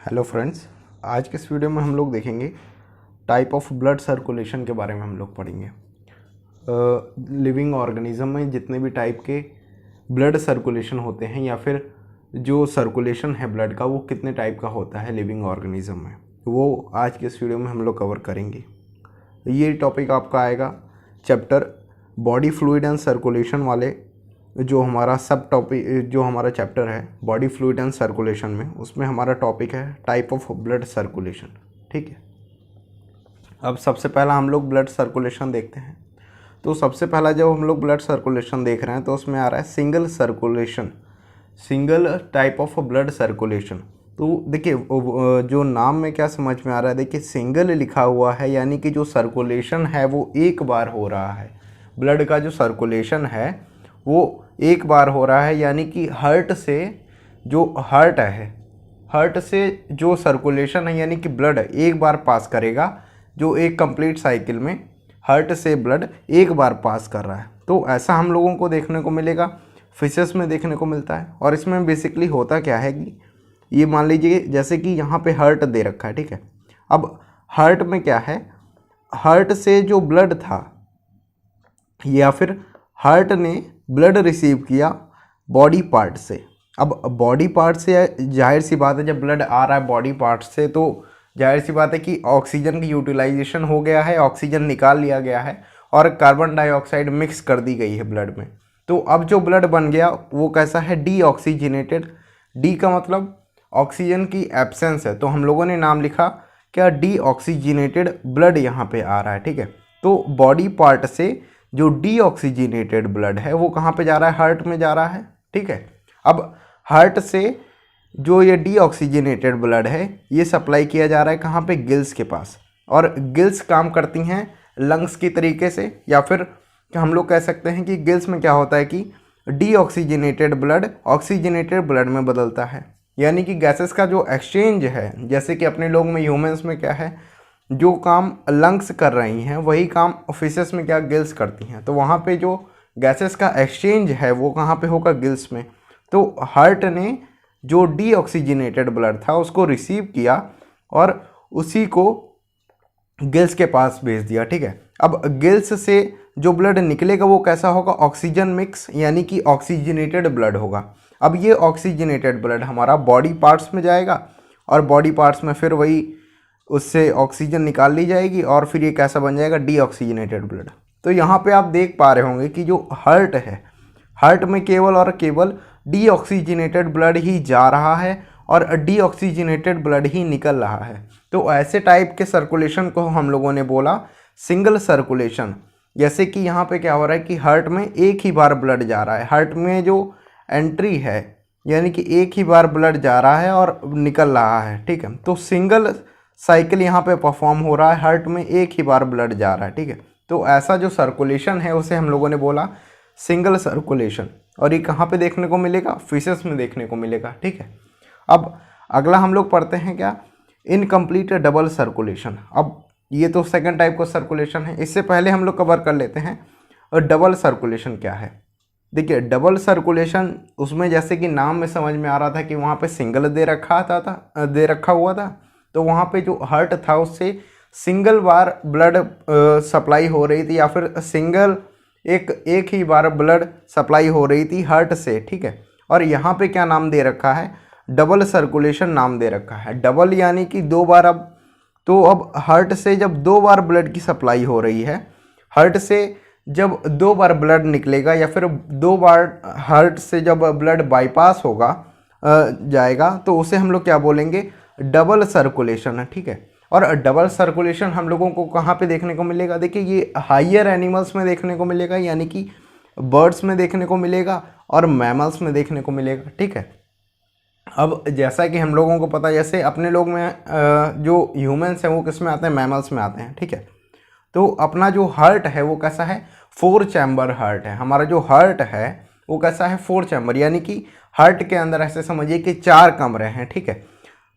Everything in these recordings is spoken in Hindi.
हेलो फ्रेंड्स, आज के इस वीडियो में हम लोग देखेंगे टाइप ऑफ ब्लड सर्कुलेशन के बारे में हम लोग पढ़ेंगे। लिविंग ऑर्गेनिज्म में जितने भी टाइप के ब्लड सर्कुलेशन होते हैं या फिर जो सर्कुलेशन है ब्लड का वो कितने टाइप का होता है लिविंग ऑर्गेनिज्म में, वो आज के इस वीडियो में हम लोग कवर करेंगे। ये टॉपिक आपका आएगा chapter body fluid and circulation वाले, जो हमारा सब टॉपिक जो हमारा चैप्टर है बॉडी फ्लूइड एंड सर्कुलेशन में, उसमें हमारा टॉपिक है टाइप ऑफ ब्लड सर्कुलेशन। ठीक है, अब सबसे पहला हम लोग ब्लड सर्कुलेशन देखते हैं। तो सबसे पहला जब हम लोग ब्लड सर्कुलेशन देख रहे हैं तो उसमें आ रहा है single circulation, single type of blood circulation. तो देखिए जो नाम में क्या समझ में आ रहा है, देखिए सिंगल लिखा हुआ है यानी कि जो सर्कुलेशन है वो एक बार हो रहा है। ब्लड का जो सर्कुलेशन है वो एक बार हो रहा है, यानी कि हार्ट से जो सर्कुलेशन है यानी कि ब्लड एक बार पास करेगा, जो एक कंप्लीट साइकिल में हार्ट से ब्लड एक बार पास कर रहा है। तो ऐसा हम लोगों को देखने को मिलेगा, फिशेस में देखने को मिलता है। और इसमें बेसिकली होता क्या है कि ये मान लीजिए जैसे कि यहाँ पे हार्ट दे रखा है, ठीक है। अब हार्ट में क्या है, हार्ट से जो ब्लड था या फिर हार्ट ने ब्लड रिसीव किया बॉडी पार्ट से। अब बॉडी पार्ट से जाहिर सी बात है, जब ब्लड आ रहा है बॉडी पार्ट से तो जाहिर सी बात है कि ऑक्सीजन की यूटिलाइजेशन हो गया है, ऑक्सीजन निकाल लिया गया है और कार्बन डाइऑक्साइड मिक्स कर दी गई है ब्लड में। तो अब जो ब्लड बन गया वो कैसा है, डीऑक्सीजनेटेड। डी का मतलब ऑक्सीजन की एब्सेंस है, तो हम लोगों ने नाम लिखा क्या, डीऑक्सीजनेटेड ब्लड यहाँ पे आ रहा है। ठीक है, तो बॉडी पार्ट से जो डीऑक्सीजनेटेड ब्लड है वो कहाँ पे जा रहा है, हार्ट में जा रहा है। ठीक है, अब हार्ट से जो ये डीऑक्सीजनेटेड ब्लड है ये सप्लाई किया जा रहा है कहाँ पे, गिल्स के पास। और गिल्स काम करती हैं लंग्स की तरीके से, या फिर हम लोग कह सकते हैं कि गिल्स में क्या होता है कि डीऑक्सीजनेटेड ब्लड ऑक्सीजनेटेड ब्लड में बदलता है, यानी कि गैसेस का जो एक्सचेंज है, जैसे कि अपने लोग में ह्यूमंस में क्या है, जो काम लंग्स कर रही हैं वही काम फिशेस में क्या, गिल्स करती हैं। तो वहाँ पे जो गैसेस का एक्सचेंज है वो कहाँ पे होगा, गिल्स में। तो हार्ट ने जो डीऑक्सीजनेटेड ब्लड था उसको रिसीव किया और उसी को गिल्स के पास भेज दिया। ठीक है, अब गिल्स से जो ब्लड निकलेगा वो कैसा होगा, ऑक्सीजन मिक्स, यानी कि ऑक्सीजनेटेड ब्लड होगा। अब ये ऑक्सीजनेटेड ब्लड हमारा बॉडी पार्ट्स में जाएगा और बॉडी पार्ट्स में फिर वही उससे ऑक्सीजन निकाल ली जाएगी और फिर ये कैसा बन जाएगा, डीऑक्सीजनेटेड ब्लड। तो यहाँ पे आप देख पा रहे होंगे कि जो हार्ट है, हार्ट में केवल और केवल डीऑक्सीजनेटेड ब्लड ही जा रहा है और डीऑक्सीजनेटेड ब्लड ही निकल रहा है। तो ऐसे टाइप के सर्कुलेशन को हम लोगों ने बोला सिंगल सर्कुलेशन। जैसे कि यहाँ पे क्या हो रहा है कि हार्ट में एक ही बार ब्लड जा रहा है, हार्ट में जो एंट्री है यानी कि एक ही बार ब्लड जा रहा है और निकल रहा है। ठीक है, तो सिंगल साइकिल यहाँ पे परफॉर्म हो रहा है, हार्ट में एक ही बार ब्लड जा रहा है। ठीक है, तो ऐसा जो सर्कुलेशन है उसे हम लोगों ने बोला सिंगल सर्कुलेशन। और ये कहाँ पे देखने को मिलेगा, फिशेस में देखने को मिलेगा। ठीक है, अब अगला हम लोग पढ़ते हैं क्या, इनकम्प्लीट डबल सर्कुलेशन। अब ये तो सेकंड टाइप का सर्कुलेशन है, इससे पहले हम लोग कवर कर लेते हैं और डबल सर्कुलेशन क्या है। देखिए डबल सर्कुलेशन, उसमें जैसे कि नाम में समझ में आ रहा था कि वहाँ पे सिंगल दे रखा हुआ था, तो वहाँ पे जो हार्ट था उससे सिंगल बार ब्लड सप्लाई हो रही थी, या फिर सिंगल एक ही बार ब्लड सप्लाई हो रही थी हार्ट से। ठीक है, और यहाँ पे क्या नाम दे रखा है, डबल सर्कुलेशन नाम दे रखा है। डबल यानी कि दो बार। अब हार्ट से जब दो बार ब्लड की सप्लाई हो रही है, हार्ट से जब दो बार ब्लड निकलेगा या फिर दो बार हार्ट से जब ब्लड बाईपास होगा जाएगा, तो उसे हम लोग क्या बोलेंगे, डबल सर्कुलेशन है। ठीक है, और डबल सर्कुलेशन हम लोगों को कहाँ पे देखने को मिलेगा, देखिए ये हायर एनिमल्स में देखने को मिलेगा, यानी कि बर्ड्स में देखने को मिलेगा और मैमल्स में देखने को मिलेगा। ठीक है, अब जैसा कि हम लोगों को पता है, जैसे अपने लोग में जो ह्यूमंस हैं वो किस में आते हैं, मैमल्स में आते हैं। ठीक है, तो अपना जो हार्ट है वो कैसा है, 4 चैम्बर हार्ट है। हमारा जो हार्ट है वो कैसा है, 4 चैम्बर, यानी कि हार्ट के अंदर ऐसे समझिए कि 4 कमरे हैं। ठीक है,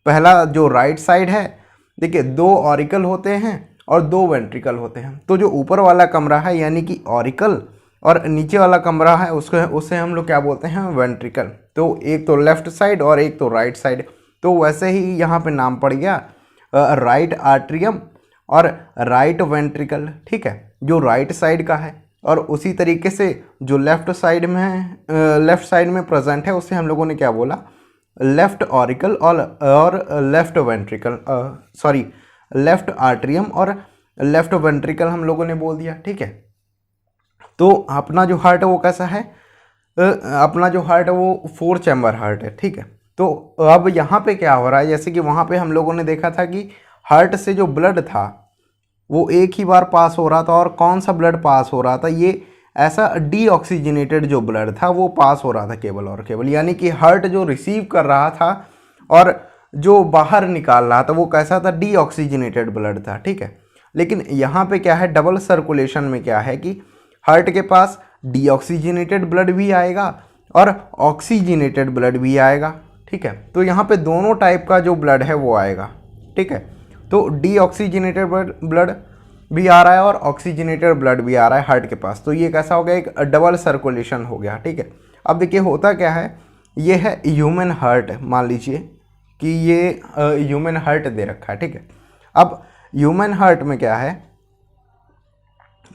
पहला जो राइट साइड है, देखिए 2 ऑरिकल होते हैं और 2 वेंट्रिकल होते हैं। तो जो ऊपर वाला कमरा है यानी कि ऑरिकल, और नीचे वाला कमरा है उसे हम लोग क्या बोलते हैं, वेंट्रिकल। तो एक तो लेफ्ट साइड और एक तो राइट साइड। तो वैसे ही यहाँ पे नाम पड़ गया राइट आर्ट्रियम और राइट वेंट्रिकल, ठीक है, जो राइट साइड का है। और उसी तरीके से जो लेफ्ट साइड में प्रेजेंट है उसे हम लोगों ने क्या बोला, लेफ्ट ऑरिकल और left ventricle, sorry left atrium और लेफ्ट वेंट्रिकल हम लोगों ने बोल दिया, ठीक है। तो अपना जो हार्ट है वो कैसा है, अपना जो हार्ट है वो 4 चैम्बर हार्ट है, ठीक है। तो अब यहाँ पे क्या हो रहा है, जैसे कि वहाँ पे हम लोगों ने देखा था कि हार्ट से जो ब्लड था वो एक ही बार पास हो रहा था, और कौन सा ब्लड पास हो रहा था, ये ऐसा डीऑक्सीजनेटेड जो ब्लड था वो पास हो रहा था केवल और केवल, यानी कि हार्ट जो रिसीव कर रहा था और जो बाहर निकाल रहा था वो कैसा था, डीऑक्सीजनेटेड ब्लड था, ठीक है। लेकिन यहाँ पे क्या है, डबल सर्कुलेशन में क्या है कि हार्ट के पास डीऑक्सीजनेटेड ब्लड भी आएगा और ऑक्सीजनेटेड ब्लड भी आएगा, ठीक है। तो यहाँ पे दोनों टाइप का जो ब्लड है वो आएगा, ठीक है। तो डीऑक्सीजनेटेड ब्लड भी आ रहा है और ऑक्सीजनेटेड ब्लड भी आ रहा है हार्ट के पास, तो ये कैसा हो गया, एक डबल सर्कुलेशन हो गया, ठीक है। अब देखिए होता क्या है, ये है ह्यूमन हार्ट, मान लीजिए कि ये ह्यूमन हार्ट दे रखा है, ठीक है। अब ह्यूमन हार्ट में क्या है,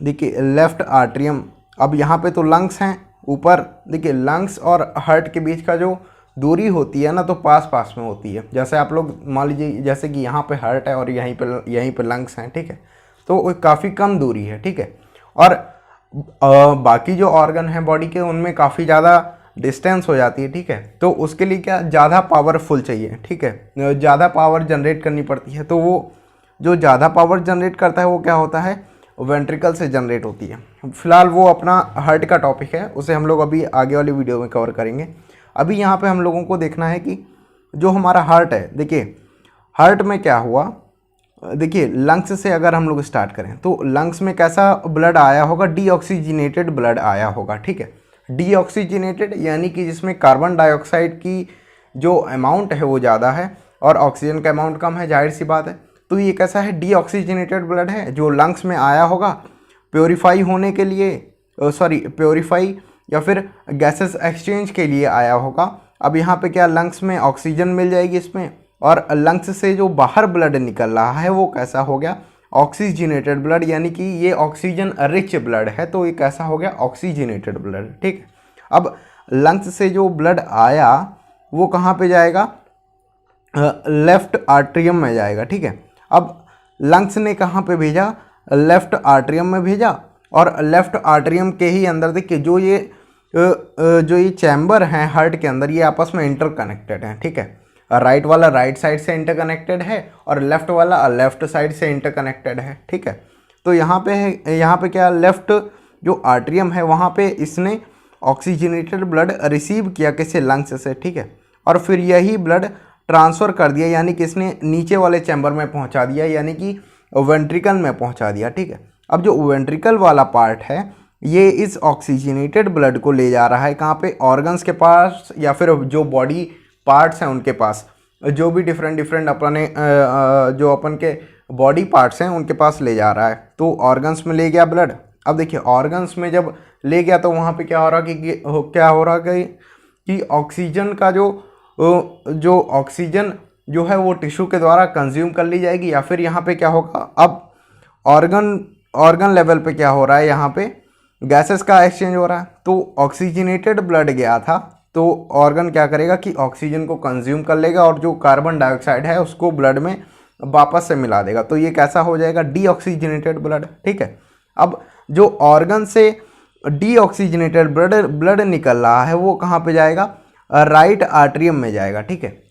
देखिए लेफ्ट आर्ट्रियम, अब यहाँ पे तो लंग्स हैं ऊपर, देखिए लंग्स और हार्ट के बीच का जो दूरी होती है ना, तो पास पास में होती है। जैसे आप लोग मान लीजिए जैसे कि यहाँ पे हार्ट है और यहीं पे लंग्स हैं, ठीक है, तो काफ़ी कम दूरी है, ठीक है। और बाकी जो ऑर्गन हैं बॉडी के उनमें काफ़ी ज़्यादा डिस्टेंस हो जाती है, ठीक है। तो उसके लिए क्या, ज़्यादा पावरफुल चाहिए, ठीक है, ज़्यादा पावर जनरेट करनी पड़ती है। तो वो जो ज़्यादा पावर जनरेट करता है वो क्या होता है, वेंट्रिकल से जनरेट होती है। फिलहाल वो अपना हार्ट का टॉपिक है, उसे हम लोग अभी आगे वाली वीडियो में कवर करेंगे। अभी यहाँ पे हम लोगों को देखना है कि जो हमारा हार्ट है, देखिए हार्ट में क्या हुआ, देखिए लंग्स से अगर हम लोग स्टार्ट करें तो लंग्स में कैसा ब्लड आया होगा, डीऑक्सीजनेटेड ब्लड आया होगा, ठीक है। डीऑक्सीजनेटेड यानी कि जिसमें कार्बन डाइऑक्साइड की जो अमाउंट है वो ज़्यादा है और ऑक्सीजन का अमाउंट कम है, जाहिर सी बात है। तो ये कैसा है, डीऑक्सीजनेटेड ब्लड है जो लंग्स में आया होगा प्योरीफाई होने के लिए, प्योरीफाई या फिर गैसेस एक्सचेंज के लिए आया होगा। अब यहाँ पे क्या, लंग्स में ऑक्सीजन मिल जाएगी इसमें, और लंग्स से जो बाहर ब्लड निकल रहा है वो कैसा हो गया, ऑक्सीजनेटेड ब्लड, यानी कि ये ऑक्सीजन रिच ब्लड है, तो ये कैसा हो गया, ऑक्सीजनेटेड ब्लड, ठीक है। अब लंग्स से जो ब्लड आया वो कहाँ पे जाएगा, लेफ्ट आर्ट्रियम में जाएगा, ठीक है। अब लंग्स ने कहाँ पे भेजा, लेफ्ट आर्ट्रियम में भेजा, और लेफ्ट आर्ट्रियम के ही अंदर देखिए जो ये चैम्बर हैं हार्ट के अंदर, ये आपस में इंटरकनेक्टेड हैं, ठीक है। राइट वाला राइट साइड से इंटरकनेक्टेड है और लेफ्ट वाला लेफ्ट साइड से इंटरकनेक्टेड है, ठीक है। तो यहाँ पे क्या, लेफ्ट जो आर्ट्रियम है वहाँ पे इसने ऑक्सीजनेटेड ब्लड रिसीव किया किसी लंग्स से, ठीक है, और फिर यही ब्लड ट्रांसफ़र कर दिया, यानी कि इसने नीचे वाले चैम्बर में पहुँचा दिया, यानी कि वेंट्रिकल में पहुँचा दिया, ठीक है। अब जो वेंट्रिकल वाला पार्ट है ये इस ऑक्सीजनेटेड ब्लड को ले जा रहा है कहाँ पे, ऑर्गन्स के पास, या फिर जो बॉडी पार्ट्स हैं उनके पास, जो भी डिफरेंट अपने जो अपन के बॉडी पार्ट्स हैं उनके पास ले जा रहा है। तो ऑर्गन्स में ले गया ब्लड। अब देखिए ऑर्गन्स में जब ले गया तो वहाँ पे क्या हो रहा कि ऑक्सीजन का जो ऑक्सीजन जो है वो टिश्यू के द्वारा कंज्यूम कर ली जाएगी, या फिर यहाँ पे क्या होगा, अब ऑर्गन लेवल पे क्या हो रहा है, यहाँ पे गैसेस का एक्सचेंज हो रहा है। तो ऑक्सीजनेटेड ब्लड गया था तो ऑर्गन क्या करेगा कि ऑक्सीजन को कंज्यूम कर लेगा और जो कार्बन डाइऑक्साइड है उसको ब्लड में वापस से मिला देगा, तो ये कैसा हो जाएगा, डीऑक्सीजनेटेड ब्लड, ठीक है। अब जो ऑर्गन से डीऑक्सीजनेटेड ब्लड निकल रहा है वो कहाँ पे जाएगा, राइट आर्ट्रियम में जाएगा, ठीक है।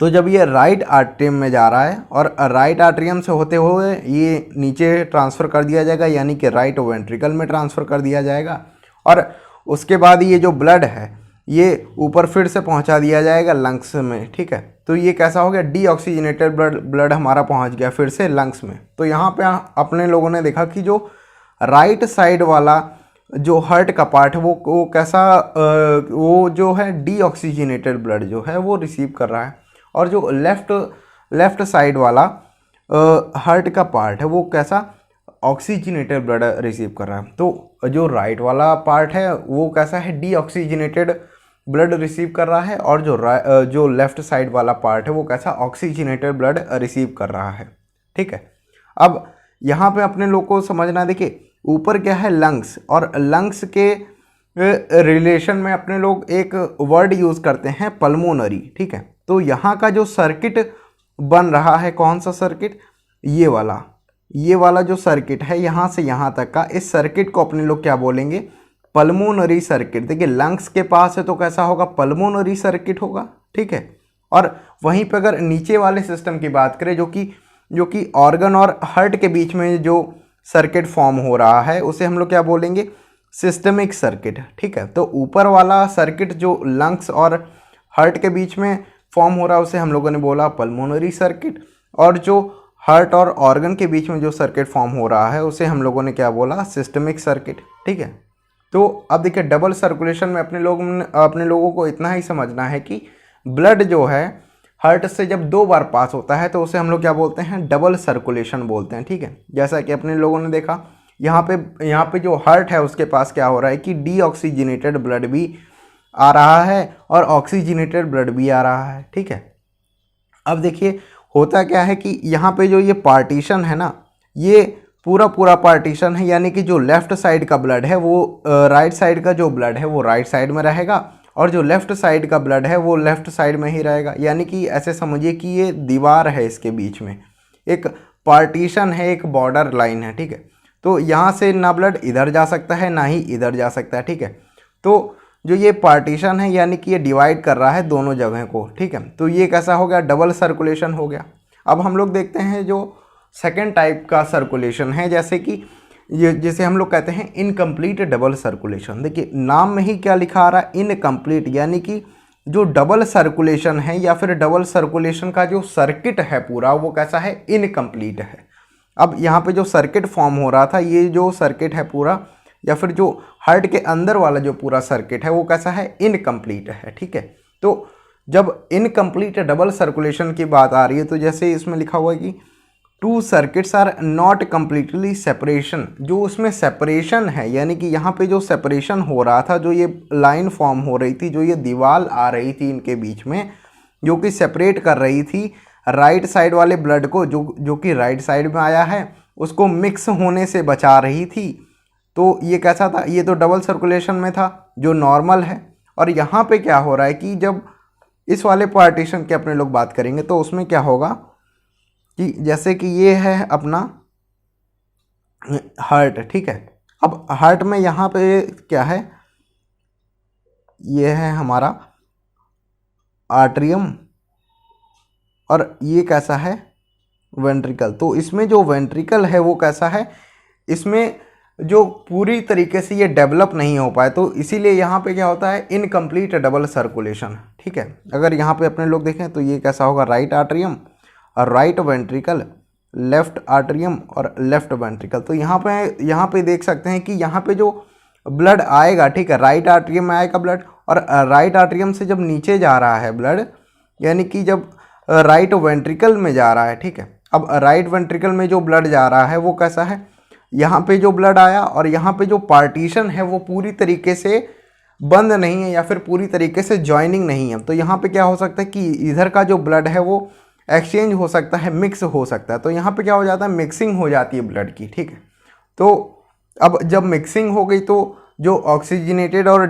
तो जब ये राइट आर्ट्रियम में जा रहा है और राइट आर्ट्रियम से होते हुए ये नीचे ट्रांसफ़र कर दिया जाएगा, यानी कि राइट वेंट्रिकल में ट्रांसफ़र कर दिया जाएगा, और उसके बाद ये जो ब्लड है ये ऊपर फिर से पहुंचा दिया जाएगा लंग्स में, ठीक है। तो ये कैसा हो गया, डीऑक्सीजनेटेड ब्लड हमारा पहुंच गया फिर से लंग्स में। तो यहाँ पे अपने लोगों ने देखा कि जो राइट साइड वाला जो हार्ट का पार्ट है वो कैसा वो जो है डीऑक्सीजनेटेड ब्लड जो है वो रिसीव कर रहा है, और जो लेफ्ट साइड वाला हार्ट का पार्ट है वो कैसा ऑक्सीजनेटेड ब्लड रिसीव कर रहा है। तो जो राइट वाला पार्ट है वो कैसा है, डीऑक्सीजनेटेड ब्लड रिसीव कर रहा है और जो लेफ्ट साइड वाला पार्ट है वो कैसा ऑक्सीजनेटेड ब्लड रिसीव कर रहा है। ठीक है, अब यहाँ पे अपने लोग को समझना, देखिए ऊपर क्या है लंग्स, और लंग्स के रिलेशन में अपने लोग एक वर्ड यूज़ करते हैं पल्मोनरी। ठीक है, तो यहाँ का जो सर्किट बन रहा है, कौन सा सर्किट, ये वाला जो सर्किट है यहाँ से यहाँ तक का, इस सर्किट को अपने लोग क्या बोलेंगे, पल्मोनरी सर्किट। देखिए लंग्स के पास है तो कैसा होगा, पल्मोनरी सर्किट होगा। ठीक है, और वहीं पर अगर नीचे वाले सिस्टम की बात करें जो कि ऑर्गन और हार्ट के बीच में जो सर्किट फॉर्म हो रहा है उसे हम लोग क्या बोलेंगे, सिस्टमिक सर्किट। ठीक है, तो ऊपर वाला सर्किट जो लंग्स और हार्ट के बीच में फॉर्म हो रहा है उसे हम लोगों ने बोला पल्मोनरी सर्किट, और जो हार्ट और ऑर्गन के बीच में जो सर्किट फॉर्म हो रहा है उसे हम लोगों ने क्या बोला, सिस्टमिक सर्किट। ठीक है, तो अब देखिए डबल सर्कुलेशन में अपने लोगों को इतना ही समझना है कि ब्लड जो है हार्ट से जब 2 बार पास होता है तो उसे हम लोग क्या बोलते हैं, डबल सर्कुलेशन बोलते हैं। ठीक है, जैसा कि अपने लोगों ने देखा यहाँ पे जो हार्ट है उसके पास क्या हो रहा है कि डीऑक्सीजनेटेड ब्लड भी आ रहा है और ऑक्सीजनेटेड ब्लड भी आ रहा है। ठीक है, अब देखिए होता क्या है कि यहाँ पे जो ये पार्टीशन है ना, ये पूरा पार्टीशन है, यानी कि जो लेफ्ट साइड का ब्लड है वो राइट साइड का जो ब्लड है वो राइट साइड में रहेगा, और जो लेफ्ट साइड का ब्लड है वो लेफ्ट साइड में ही रहेगा। यानी कि ऐसे समझिए कि ये दीवार है, इसके बीच में एक पार्टीशन है, एक बॉर्डर लाइन है। ठीक है, तो यहाँ से ना ब्लड इधर जा सकता है ना ही इधर जा सकता है। ठीक है, तो जो ये पार्टीशन है यानी कि ये डिवाइड कर रहा है दोनों जगह को। ठीक है, तो ये कैसा हो गया, डबल सर्कुलेशन हो गया। अब हम लोग देखते हैं जो सेकेंड टाइप का सर्कुलेशन है, जैसे कि ये जिसे हम लोग कहते हैं इनकम्प्लीट डबल सर्कुलेशन। देखिए नाम में ही क्या लिखा आ रहा है, इनकम्प्लीट, यानी कि जो डबल सर्कुलेशन है या फिर डबल सर्कुलेशन का जो सर्किट है पूरा वो कैसा है, इनकम्प्लीट है। अब यहाँ पे जो सर्किट फॉर्म हो रहा था, ये जो सर्किट है पूरा, या फिर जो हार्ट के अंदर वाला जो पूरा सर्किट है वो कैसा है, इनकम्प्लीट है। ठीक है, तो जब इनकम्प्लीट डबल सर्कुलेशन की बात आ रही है तो जैसे इसमें लिखा हुआ है कि 2 circuits are not completely separation, जो उसमें सेपरेशन है, यानी कि यहाँ पे जो सेपरेशन हो रहा था, जो ये लाइन फॉर्म हो रही थी, जो ये दीवार आ रही थी इनके बीच में, जो कि सेपरेट कर रही थी राइट साइड वाले ब्लड को, जो कि राइट साइड में आया है, उसको मिक्स होने से बचा रही थी। तो ये कैसा था, ये तो डबल सर्कुलेशन में था जो नॉर्मल है। और यहाँ पे क्या हो रहा है कि जब इस वाले पार्टीशन की अपने लोग बात करेंगे तो उसमें क्या होगा कि जैसे कि ये है अपना हार्ट। ठीक है, अब हार्ट में यहाँ पे क्या है, ये है हमारा आर्टरियम, और ये कैसा है, वेंट्रिकल। तो इसमें जो वेंट्रिकल है वो कैसा है, इसमें जो पूरी तरीके से ये डेवलप नहीं हो पाए, तो इसीलिए यहाँ पे क्या होता है, इनकम्प्लीट डबल सर्कुलेशन। ठीक है, अगर यहाँ पे अपने लोग देखें तो ये कैसा होगा, राइट आर्टरियम और राइट वेंट्रिकल, लेफ्ट आर्टरियम और लेफ्ट वेंट्रिकल। तो यहाँ पे देख सकते हैं कि यहाँ पे जो ब्लड आएगा, ठीक है, राइट आर्टरियम में आएगा ब्लड, और राइट आर्टरियम से जब नीचे जा रहा है ब्लड, यानी कि जब राइट वेंट्रिकल में जा रहा है। ठीक है, अब राइट वेंट्रिकल में जो ब्लड जा रहा है वो कैसा है, यहाँ पे जो ब्लड आया और यहाँ पे जो पार्टीशन है वो पूरी तरीके से बंद नहीं है या फिर पूरी तरीके से जॉइनिंग नहीं है। तो यहाँ पे क्या हो सकता है कि इधर का जो ब्लड है वो एक्सचेंज हो सकता है, मिक्स हो सकता है। तो यहाँ पे क्या हो जाता है, मिक्सिंग हो जाती है ब्लड की। ठीक है, तो अब जब मिक्सिंग हो गई तो जो ऑक्सीजनेटेड और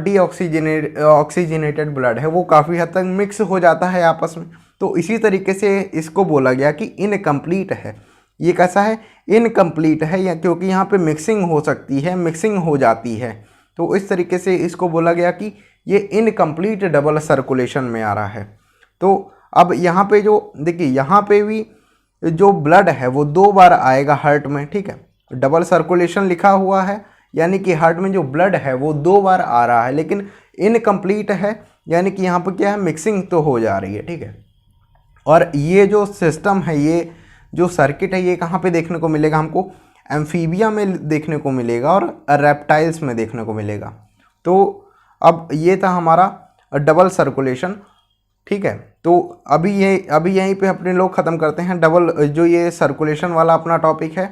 ऑक्सीजनेटेड ब्लड है वो काफ़ी हद तक मिक्स हो जाता है आपस में। तो इसी तरीके से इसको बोला गया कि इनकम्प्लीट है। ये कैसा है, इनकम्प्लीट है, या क्योंकि यहाँ पे मिक्सिंग हो सकती है, मिक्सिंग हो जाती है, तो इस तरीके से इसको बोला गया कि ये इनकम्प्लीट डबल सर्कुलेशन में आ रहा है। तो अब यहाँ पे जो देखिए, यहाँ पे भी जो ब्लड है वो 2 बार आएगा हार्ट में। ठीक है, डबल सर्कुलेशन लिखा हुआ है, यानी कि हार्ट में जो ब्लड है वो 2 बार आ रहा है, लेकिन इनकम्प्लीट है, यानी कि यहाँ पर क्या है, मिक्सिंग तो हो जा रही है। ठीक है, और ये जो सिस्टम है, ये जो सर्किट है, ये कहाँ पे देखने को मिलेगा हमको, एम्फीबिया में देखने को मिलेगा और रेप्टाइल्स में देखने को मिलेगा। तो अब ये था हमारा डबल सर्कुलेशन। ठीक है, तो अभी यहीं पे अपने लोग ख़त्म करते हैं डबल, जो ये सर्कुलेशन वाला अपना टॉपिक है।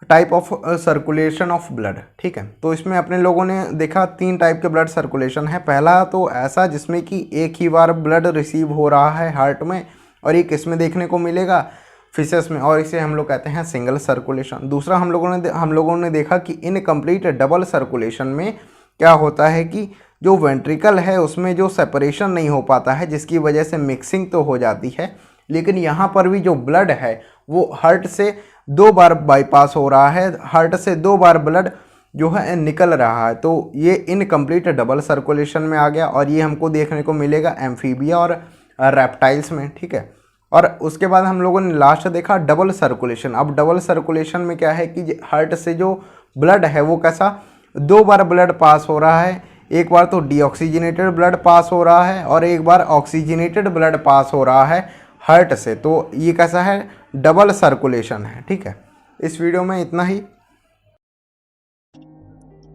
Type of circulation of blood, ठीक है। तो इसमें अपने लोगों ने देखा 3 टाइप के ब्लड सर्कुलेशन है। पहला तो ऐसा जिसमें कि एक ही बार ब्लड रिसीव हो रहा है हार्ट में, और एक इसमें देखने को मिलेगा फिशेस में, और इसे हम लोग कहते हैं सिंगल सर्कुलेशन। दूसरा हम लोगों ने देखा कि इनकम्प्लीट डबल सर्कुलेशन में क्या होता है कि जो वेंट्रिकल है उसमें जो सेपरेशन नहीं हो पाता है, जिसकी वजह से मिक्सिंग तो हो जाती है, लेकिन यहाँ पर भी जो ब्लड है वो हार्ट से 2 बार बाईपास हो रहा है, हार्ट से 2 बार ब्लड जो है निकल रहा है। तो ये इनकम्प्लीट डबल सर्कुलेशन में आ गया, और ये हमको देखने को मिलेगा एम्फीबिया और रेप्टाइल्स में, ठीक है। और उसके बाद हम लोगों ने लास्ट देखा डबल सर्कुलेशन। अब डबल सर्कुलेशन में क्या है कि हार्ट से जो ब्लड है वो कैसा 2 बार ब्लड पास हो रहा है, एक बार तो डीऑक्सीजनेटेड ब्लड पास हो रहा है और एक बार ऑक्सीजनेटेड ब्लड पास हो रहा है हार्ट से। तो ये कैसा है, डबल सर्कुलेशन है, ठीक है। इस वीडियो में इतना ही।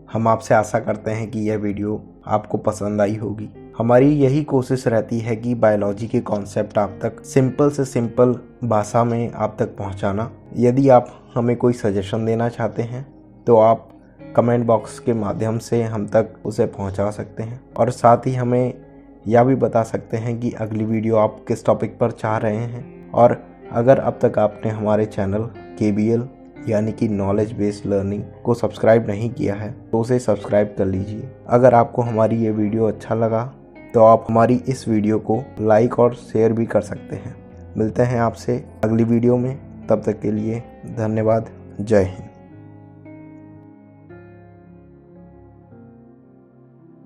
हम आपसे आशा करते हैं कि यह वीडियो आपको पसंद आई होगी। हमारी यही कोशिश रहती है कि बायोलॉजी के कॉन्सेप्ट आप तक सिंपल से सिंपल भाषा में आप तक पहुंचाना। यदि आप हमें कोई सजेशन देना चाहते हैं तो आप कमेंट बॉक्स के माध्यम से हम तक उसे पहुंचा सकते हैं, और साथ ही हमें यह भी बता सकते हैं कि अगली वीडियो आप किस टॉपिक पर चाह रहे हैं। और अगर अब तक आपने हमारे चैनल KBL यानी कि नॉलेज बेस्ड लर्निंग को सब्सक्राइब नहीं किया है तो उसे सब्सक्राइब कर लीजिए। अगर आपको हमारी ये वीडियो अच्छा लगा तो आप हमारी इस वीडियो को लाइक और शेयर भी कर सकते हैं। मिलते हैं आपसे अगली वीडियो में, तब तक के लिए धन्यवाद। जय हिंद।